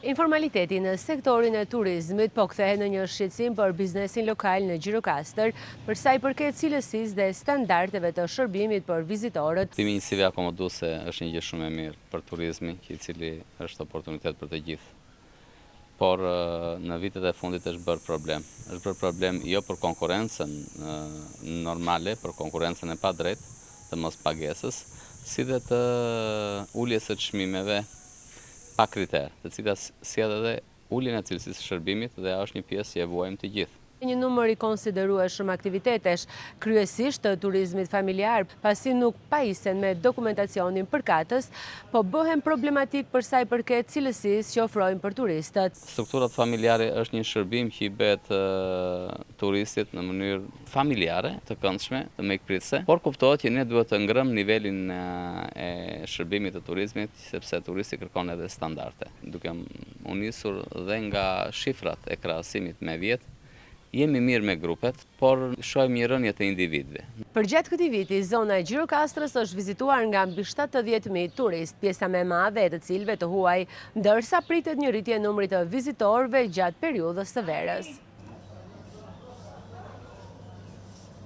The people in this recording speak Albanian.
Informaliteti në sektorin e turizmit po kthehet në një shqetësim për biznesin lokal në Gjirokastër, për sa i përket cilësisë dhe standardeve të shërbimit për vizitorët. Timi njësive akomoduese është një gjë shumë e mirë për turizmi, i cili është oportunitet për të gjithë. Por në vitet e fundit është bërë problem. Është bërë problem jo për konkurrencën normale, për konkurrencën e padrejtë të mos pagesës, si dhe të uljes së çmimeve pa kriter, të cilat sjellin edhe uljen e cilësisë së shërbimit dhe është një pjesë që e vuajmë të gjithë. Një numër i konsiderueshëm aktivitetesh, kryesisht të turizmit familjar, pasi nuk pajisen me dokumentacionin përkatës, po bëhen problematik për sa i përket cilësisë që ofrojnë për turistët. Strukturat familjare është një shërbim që i bëhet turistit në mënyrë familjare, të këndshme, të mekpritëse, por kuptohet që ne duhet të ngrëmë nivelin e shërbimit të turizmit, sepse turisti kërkon edhe standarde. Duke u nisur dhe nga shifrat e krahasimit me vjet, jemi mirë me grupet, por shohim një rënje të individëve. Përgjatë këtij viti, zona e Gjirokastrës është vizituar nga mbi 70.000 turist, pjesa më e madhe e të cilëve të huaj, ndërsa pritet një rritje e numrit të vizitorëve gjatë periudhës së verës.